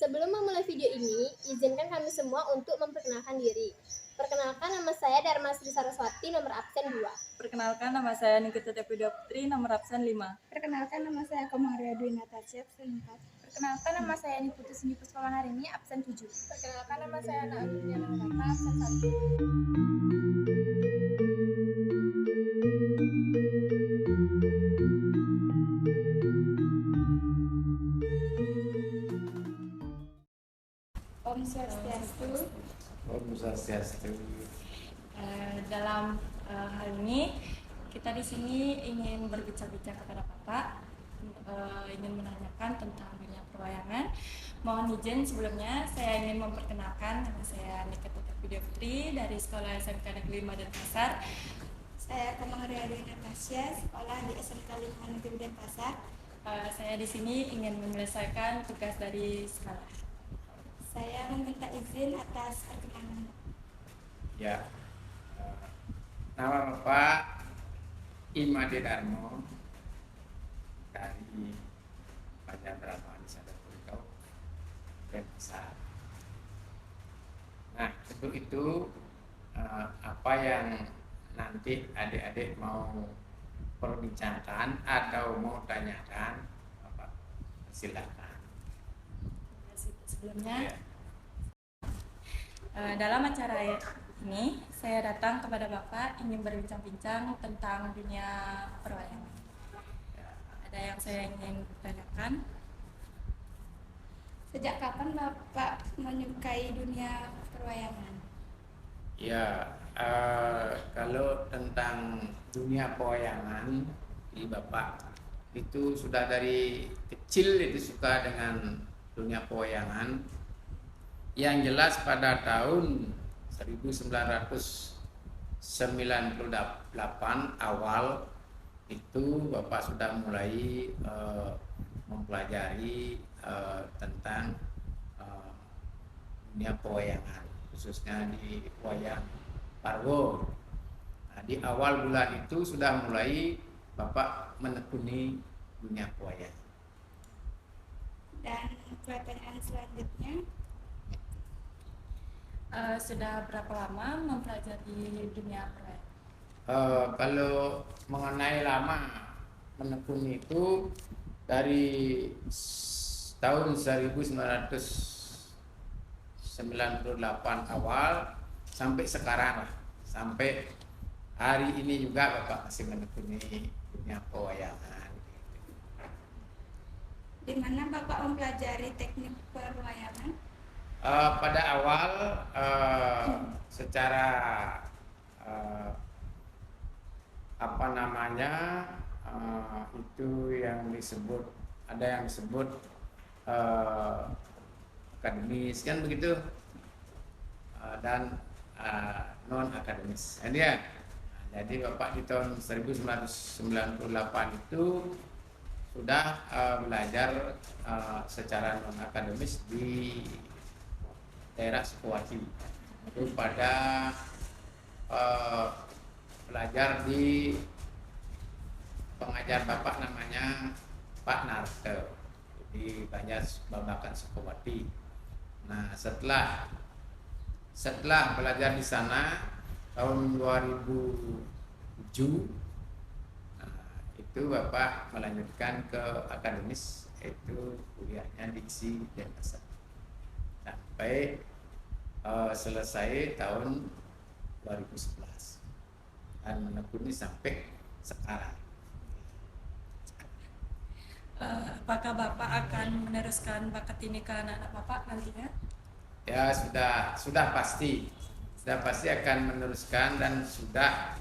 Sebelum memulai video ini, izinkan kami semua untuk memperkenalkan diri. Perkenalkan, nama saya Dharma Sri Saraswati, nomor absen 2. Perkenalkan, nama saya Nikita Tepidia Putri, nomor absen 5. Perkenalkan, nama saya Komaria Dwi Natasha, absen 4. Perkenalkan, nama saya Niputu Sini Puspawan hari ini, absen 7. Perkenalkan, nama saya Ana Agustina Nata, absen 1. Om Swastiastu. Om Swastiastu. Dalam hal ini kita di sini ingin berbicara-bicara kepada Bapak, ingin menanyakan tentang dunia perwayangan. Mohon izin sebelumnya saya ingin memperkenalkan, nama saya Nikita Tepidia Putri dari Sekolah SMK Negeri 5 Denpasar. Saya Komaria Dwi Natasha, sekolah di SMK 5 Negeri Denpasar. Saya di sini ingin menyelesaikan tugas dari sekolah. Saya meminta izin atas perkenalan. Ya, nama Bapak Imade Darmo dari Pajak Brahman Sadar Kurikau Denpasar. Nah, untuk itu apa yang nanti adik-adik mau perbincangkan atau mau tanyakan, Bapak silakan. Sebelumnya, Ya. dalam acara ini saya datang kepada Bapak ingin berbincang-bincang tentang dunia perwayangan. Ada yang saya ingin tanyakan. Sejak kapan Bapak menyukai dunia perwayangan? Ya, kalau tentang dunia pewayangan, di Bapak itu sudah dari kecil itu suka dengan dunia pewayangan. Yang jelas pada tahun 1998 awal itu Bapak sudah mulai mempelajari tentang dunia pewayangan, khususnya di wayang Parwo. Nah, di awal bulan itu sudah mulai Bapak menekuni dunia pewayangan. Dan pertanyaan selanjutnya, Sudah berapa lama mempelajari dunia perwayangan? Kalau mengenai lama menekuni itu dari tahun 1998 awal sampai sekarang lah, sampai hari ini juga Bapak masih menekuni dunia pewayangan. di mana Bapak mempelajari teknik perwayangan? Pada awal secara apa namanya itu yang disebut, ada yang disebut akademis kan begitu, dan non akademis. Jadi Bapak di tahun 1998 itu sudah belajar secara non akademis di daerah Sukowati. Itu pada belajar di pengajar Bapak namanya Pak Narte di Banjar Babakan Sukowati. Nah, setelah belajar di sana tahun 2007, itu Bapak melanjutkan ke akademis, yaitu kuliahnya di ISI Denpasar sampai selesai tahun 2011 dan menekuni sampai sekarang. Apakah Bapak akan meneruskan bakat ini ke anak-anak Bapak nantinya? Ya, sudah pasti akan meneruskan dan sudah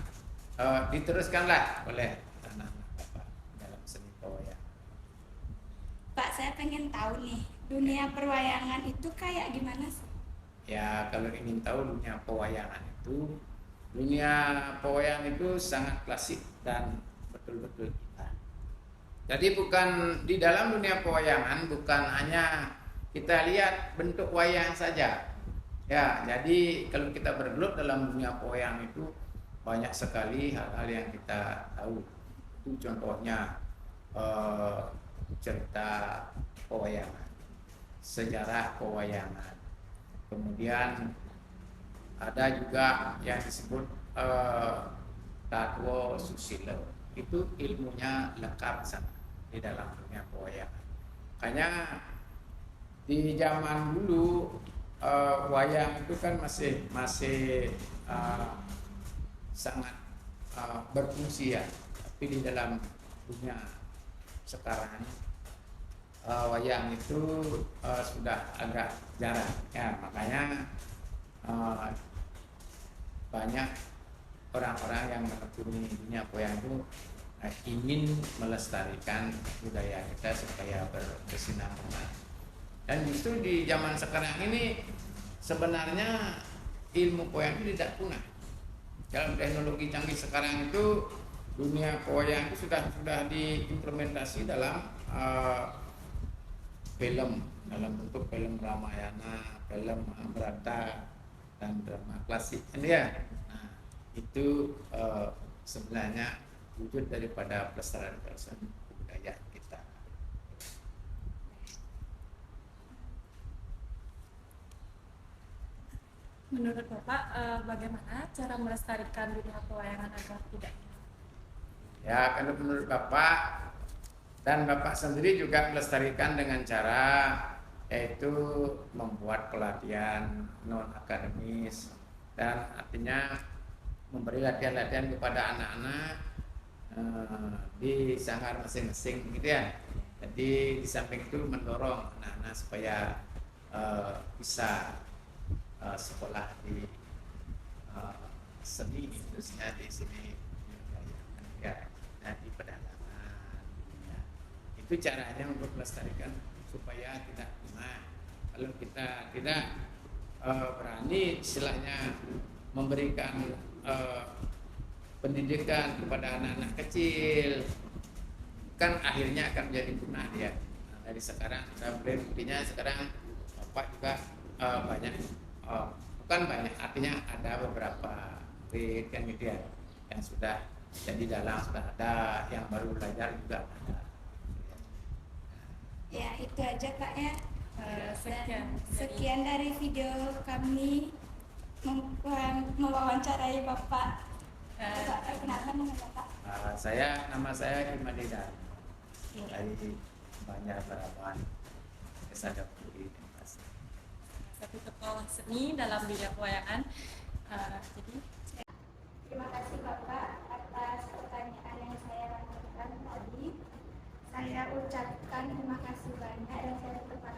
diteruskanlah oleh anak-anak Bapak dalam seni pewayangan. Pak, saya pengen tahu nih, dunia perwayangan itu kayak gimana sih? Ya, kalau ingin tahu dunia pewayangan itu sangat klasik dan betul-betul kita. Jadi bukan di dalam dunia pewayangan bukan hanya kita lihat bentuk wayang saja. Ya, jadi kalau kita bergelut dalam dunia pewayangan itu banyak sekali hal-hal yang kita tahu. Itu contohnya cerita pewayangan. sejarah pewayangan. Kemudian ada juga yang disebut Tatwo Susilo. Itu ilmunya lengkap sana di dalam dunia pewayangan. Makanya di zaman dulu wayang itu kan masih sangat berfungsi ya. Tapi di dalam dunia sekarang wayang itu sudah agak jarang ya, makanya banyak orang-orang yang menekuni dunia wayang itu ingin melestarikan budaya kita supaya berkesinambungan. Dan justru di zaman sekarang ini sebenarnya ilmu wayang itu tidak punah. Dalam teknologi canggih sekarang itu dunia wayang itu sudah diimplementasi dalam film, dalam bentuk film Ramayana, film Mahabharata, dan drama klasik. Nah, itu sebenarnya wujud daripada pelestarian budaya kita. Menurut Bapak, bagaimana cara melestarikan dunia pewayangan agar tidak hilang? Ya, kalau menurut Bapak dan Bapak sendiri juga melestarikan dengan cara yaitu membuat pelatihan non akademis, dan artinya memberi latihan-latihan kepada anak-anak di sanggar masing-masing gitu ya. Jadi di samping itu mendorong anak-anak supaya bisa sekolah di seni, khususnya di sini ya, di pedalaman ya. Itu caranya untuk melestarikan supaya tidak punah. Kalau kita tidak berani istilahnya memberikan pendidikan kepada anak-anak kecil, kan akhirnya akan menjadi punah dia. Nah, dari sekarang buktinya sekarang Bapak juga banyak, bukan banyak, artinya ada beberapa murid kan gitu ya, yang sudah jadi dalang sudah ada, yang baru belajar juga ada. Ya, itu aja Pak ya. Sekian Dari video kami mewawancarai Bapak. Bapak perkenalkan nama Bapak. Nama saya Imadida dari Banjar Barawan, Desa Dapuri. satu tokoh seni dalam dunia pewayangan. Jadi Terima kasih Bapak atas pertanyaan yang saya lakukan tadi. Saya ucapkan terima kasih banyak dan saya tetap